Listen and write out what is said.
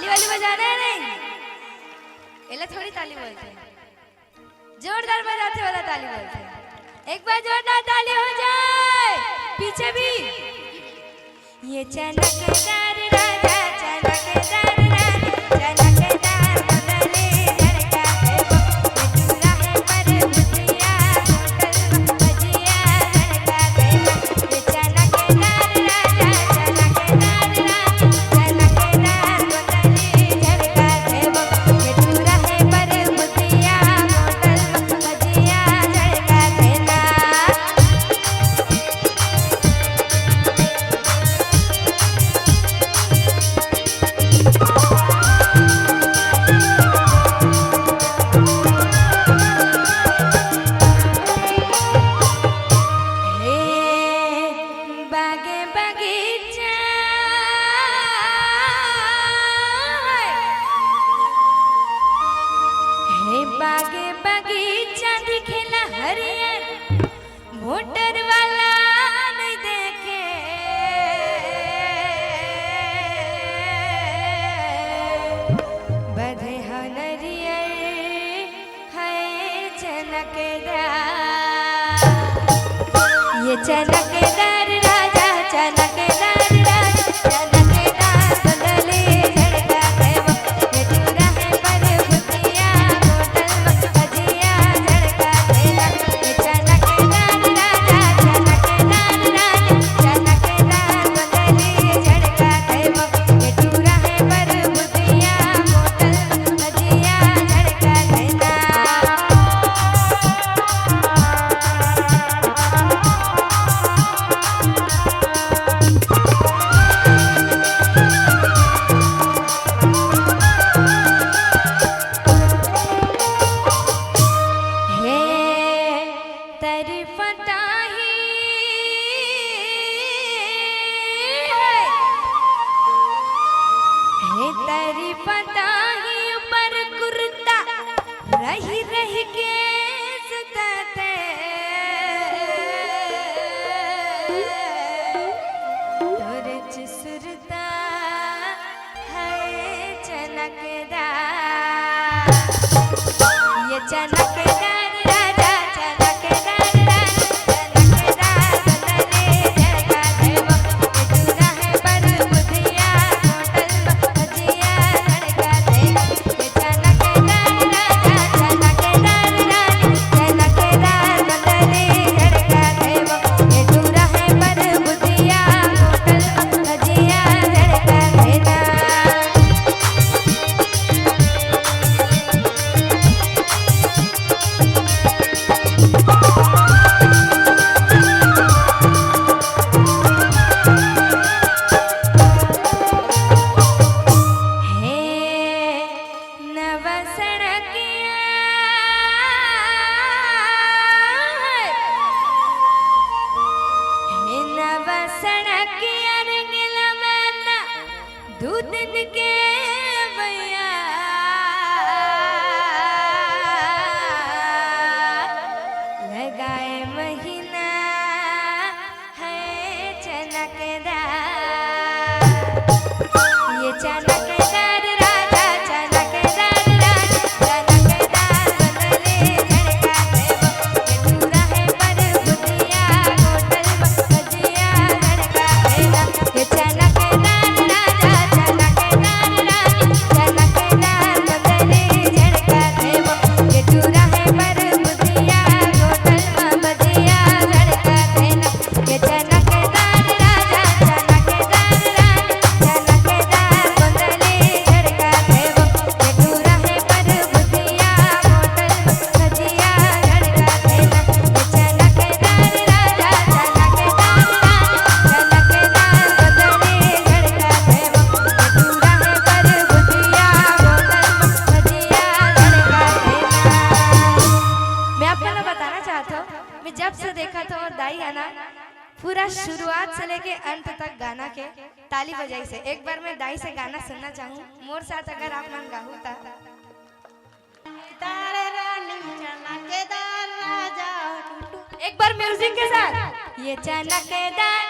ताली वाली बजाना है नहीं, एला थोड़ी ताली बोलते हैं, जोरदार बजाते वाला ताली बोलते हैं। एक बार जोरदार ताली हो जाए, पीछे भी। ये चनकदार राजा चनकदार राजा चनकदार बदले झड़का है वो, ये चूरा है पर भुजिया होटल भजिया झड़का है वो। ये चनकदार राजा चनकदार राजा चनकदार बदले झड़का है वो, ये चूरा है पर भुजिया होटल भजिया झड़का है ना। बागे बगीचा हे बागे बगीचा दिखेला हरियर, मोटर वाला नहीं देखे। बधे हनरियर है चनकदार, ये चनकदार राजा चनकदार राजा चनकदार बदले झड़का है वो, ये चूरा है पर भुजिया होटल भजिया झड़का है ना। ये चनकदार राजा चनकदार राजा चनकदार बदले झड़का है वो, ये चूरा है पर भुजिया होटल भजिया झड़का है ना। हे तरफता ही हे तरफता ही ऊपर कुर्ता रही रही के सुताते, तोरे चुसुरता है चनकदार, ये चनकदार राजा चनकदार राजा चनकदार बदले झड़का है वो, ये चूरा है पर भुजिया होटल भजिया झड़का है ना। ये चनकदार राजा चनकदार राजा चनकदार बदले झड़का है वो, ये चूरा है पर भुजिया होटल भजिया झड़का है ना। हे नव सड़किया हे नव सड़किया रंगला मैना दूध के भैया, लगाए महीना है चनकदार, ये चनकदार राजा चनकदार राजा चनकदार बदले झड़का है वो, ये चूरा है पर भुजिया होटल भजिया झड़का है ना। ये चनकदार राजा चनकदार राजा चनकदार बदले झड़का है वो, ये चूरा है पर भुजिया होटल भजिया झड़का है ना। ये चनकदार राजा चनकदार राजा चनकदार बदले झड़का है वो, ये चूरा है पर भुजिया होटल भजिया झड़का है ना। ये चनकदार राजा चनकदार राजा चनकदार बदले झड़का है वो, ये चूरा है पर भुजिया होटल भजिया झड़का है ना। मैं आप लोगों को बताना चाहता हूँ, मैं जब से देखा था और दाई है ना, पूरा शुरुआत से लेके अंत तक गाना के ताली बजाई से। एक बार मैं दाई से गाना सुनना चाहूँ, मोर साथ अगर आप मन गाहू ता। एक बार म्यूजिक के साथ, ये चनकदार